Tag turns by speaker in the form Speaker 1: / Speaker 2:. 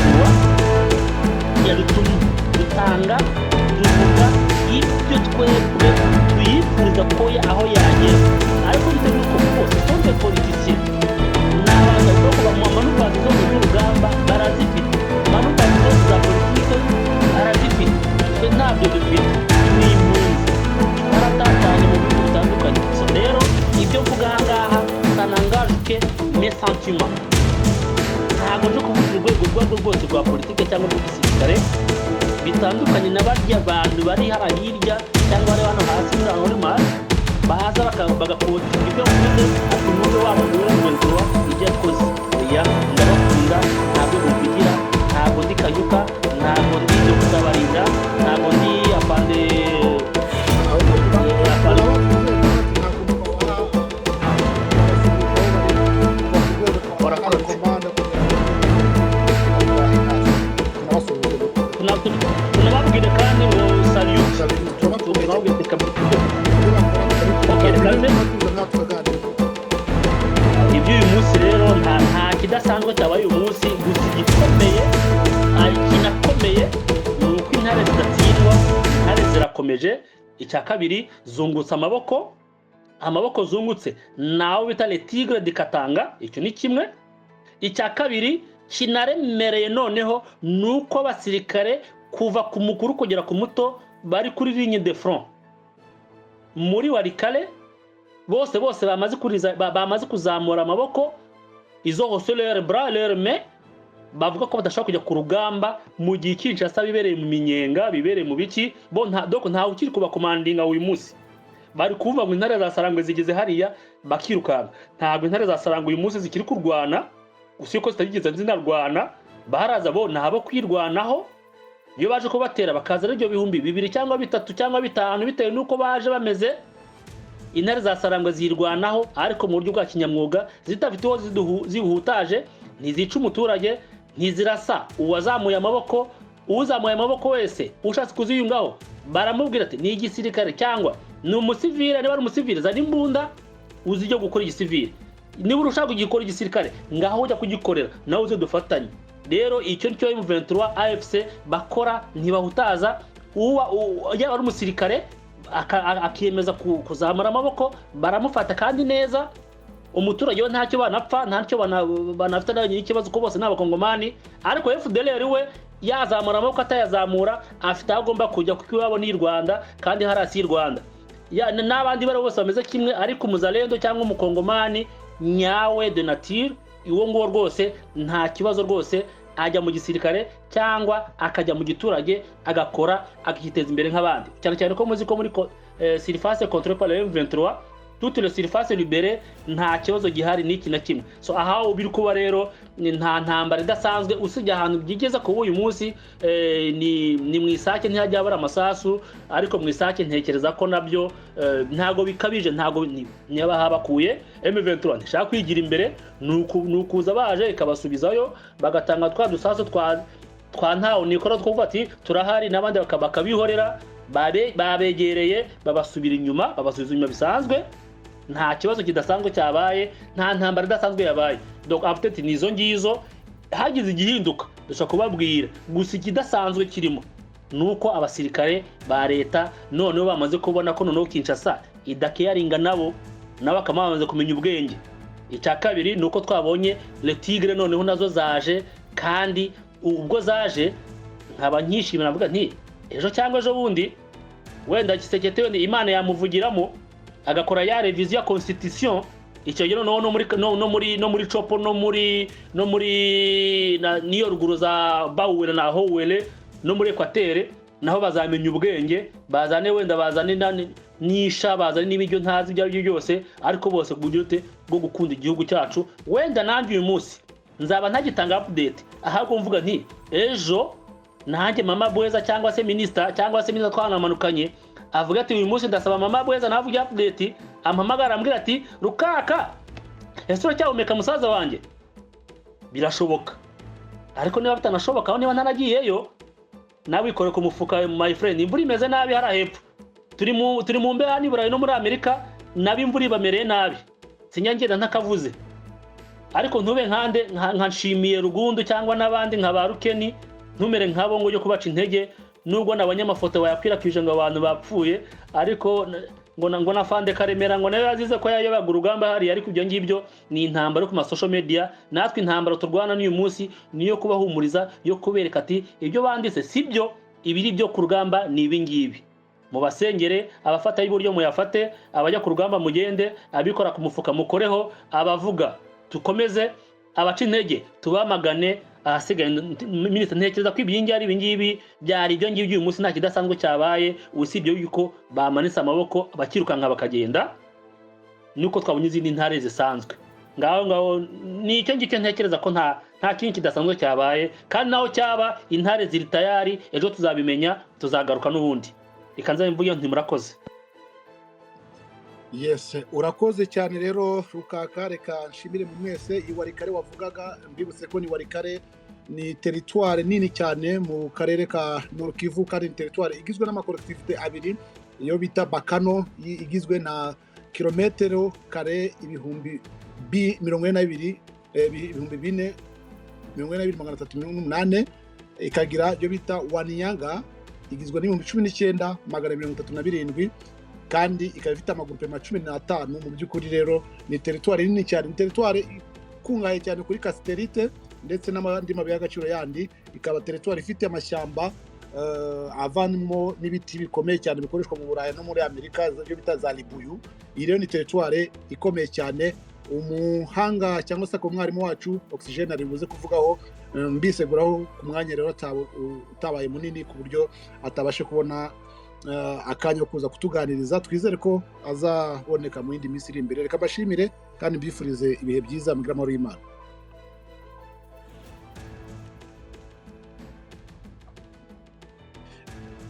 Speaker 1: M23 yadutumye dutanga tuvuga ibyo twebwe tuyifuriza ko aho yagera ariko bitewe n'uko bose sonde politiciens n'abantu bwo bamanuka zo mu rugamba barazifite manuka zo za politike barazifite twe ntabyo dufite ni impunzi baratatanye mu bihugu bitandukanye so rero ibyo mvuga ahangaha sanangajuke mes sentiments ntabwo nje kuvuga urwego rwose rwa politike cyangwa rw'igisirikare bitandukanye n'abarya abantu bari hirya cyangwa bari hano hasi muri aho mari baza bagakota ibyo mvuze ati n'ubwo waba uw'umwentura ibyo yakoze oya ndabakunda ntabwo bigira ntabwo ndi kanyuka ntabwo ndi ibyo kutabarinda ntabwo ndi apande tunababwire kandi ngo iby'uyu munsi rero nta kidasanzwe cyabaye uyu munsi gusa igikomeye kinakomeye ni uko intare zidatsindwa intare zirakomeje icya kabiri zungutse amaboko zungutse nawe bita le tigre de Katanga icyo ni kimwe icya kabiri kinaremereye noneho nuko abasirikare kuva ku mukuru kugera ku muto bari kuri ligne de front muri Walikale bose bamaze kuzamura amaboko izo hose leur bras leur main bavuga ko badashaka kujya ku rugamba mu gihe Kinshasa bibereye mu minyenga bibereye mu biki bo nta ukiri kuba commandinga uyu munsi bari kuvuga ngo intare za Sarangwe zigeze hariya bakirukana ntabwo intare za Sarangwe uyu munsi zikiri kurwana usiko zitageze zinarwana baraza bo nabo kwirwanaho iyo baje kubatera bakaza ryo bihumbi 2 cyangwa 3 cyangwa 5 bitewe nuko baje bameze intare za Sarangwe zirwanaho ariko mu buryo bwa kinyamwuga zitafite uwo zihutaje ntizica umuturage ntizirasa uwazamuye amaboko wese ushatse kuziyungaho baramubwira ati ni igisirikare cyangwa ni umusivile niba ari umusivile zari imbunda uzijye gukora igisivile niba urushaka kugikora igisirikare ngaho ujya kugikorera nawe uze dufatanye rero icyo nicyo M23 AFC bakora ntibahutaza yaba ari umusirikare akiyemeza kuzamura amaboko baramufata kandi neza umuturage we ntacyo banapfa ntacyo banafite n'ikibazo ko bose n'abakongomani ariko FDLR we yazamura amaboko atayazamura afite agomba kujya kuko iwabo ni Rwanda kandi harasi Rwanda n'abandi bari bose bameze kimwe ariko umuzalendo cyangwa umukongomani nyawe de nature iwo ngo rwose nta kibazo rwose ajya mu gisirikare cyangwa akajya mu giturage agakora akiteza imbere nk'abandi cyane ko muzi ko muri surface contre par le M23 toutes les surfaces libérées nta kibazo gihari n'iki na kimwe so aha ubiri kuba rero nta ntambara idasanzwe usijya ahantu byigeze ko uyu munsi ni mwisake ntihajya abara amasasu ariko mwisake ntekereza ko nabyo ntago bikabije ntago niba habakuye M23 ntishaka kwigira imbere nukuza baje ikabasubizayo bagatanga twa dusasu twa ntawo nikora twovuga ati turahari nabandi bakabihorera babegereye babasubira inyuma babasubiza inyuma bisanzwe nta kibazo kidasanzwe cyabaye nta ntambara idasanzwe yabaye donc afite nizo ngizo hagize igihinduka dushaka kubabwira gusa ikidasanzwe kirimo nuko abasirikare ba leta noneho bamaze kubona ko noneho Kinshasa idakeyaringa nabo akamamaze kumenya ubwenge icya kabiri nuko twabonye le tigre noneho nazo zaje kandi ubwo zaje nkaba nkishimira navuga nti ejo cyangwa ejo bundi wenda Kisekete ni Imana yamuvugiramo agakora ya revision ya constitution icyo gihe no muri chopo no muri niyo ruguru za Bawele na Howele no muri Equateur naho bazamenya ubwenge bazane wenda bazane nisha bazane n'ibyo ntazi ibyo byose ariko bose kugirute bwo gukunda igihugu cyacu wenda nanjye uyu munsi nzaba ntagitanga update ahubwo mvuga nti ejo nanjye mama Bweza cyangwa se minister twanamanukanye avuga ati uyu munsi ndasaba mama Bweza navuga update ampamagara ambwira ati Rukaka ese uracyahumeka musaza wanjye birashoboka ariko niba bitanashoboka aho niba ntanagiyeyo nawe ikore ku mufuka my friend imvura imeze nabi hari hepfo turi mu mbeho ni Burayi no muri Amerika nabi imvura ibamereye nabi sinyangenda ntakavuze ariko ntube nkande nka Nshimiye Rugundu cyangwa n'abandi nka ba Rukeni, ntumere nkabo ngo yo kubaca intege, nubwo n'abanyamafoto bayakwirakwije ngo abantu bapfuye, ariko ngo nafande Karemera ngo nayo yazize ko yayobaga urugamba hari, ariko ibyo ngibyo ni intambara ku social media. Natwe intambara turwana n'uyu munsi niyo kubahumuriza, yo kubereka ati ibyo banditse sibyo, ibiri byo ku rugamba ni ibi ngibi. Mu basengere, abafata y'uburyo muyafate, abajya ku rugamba mugende, abikora ku mufuka mukoreho, abavuga tukomeze, abaca intege tubamagane. Ahasigaye minisitiri ntekereza ko ibingi ari ibingibi byari ibyo ngibyo uyu munsi nta kidasanzwe cyabaye, usibye yuko bamanitse amaboko bakirukanka bakagenda, nuko twabonye izindi ntare zisanzwe. Ngaho nicyo ngicyo ntekereza ko nta kintu kidasanzwe cyabaye, kandi naho cyaba intare ziri tayari, ejo tuzabimenya, tuzagaruka n'ubundi. Ikanza mvuye ntimurakoze.
Speaker 2: Yes, urakoze cyane rero Rukaka. Reka nshimire mu mwese. Iwarikare wavugaga, mbibutse ko ni Warikare ni territoire nini cyane mu karere ka Nord Kivu, kandi territoire igizwe n'amakolektivite abiri, iyo bita Bakano igizwe na kilometero kare ibihumbi 4,338, ikagira iyo bita Waninyanga igizwe n'ibihumbi 19,137, kandi ikaba ifite amagurupe 15. Mu by'ukuri rero ni territoire nini cyane, ni territoire ikungahaye cyane kuri casterite ndetse n'amandi mabuye y'agaciro yandi. Ikaba territoire ifite amashyamba avanmo n'ibiti bikomeye cyane bikoreshwa mu Burayi no muri Amerika, ibyo bita za Libuyu. Iyi rero ni territoire ikomeye cyane. Umuhanga cyangwa se umwarimu wacu Oxygene ari buze kuvugaho, mbiseguraho ku mwanya rero utabaye munini ku buryo atabashe kubona akanya kuza kutuganiriza. Twizere ko azaboneka mu yindi minsi iri imbere. Reka bashimire kandi mbifurize ibihe byiza, mugira amahoro y'Imana.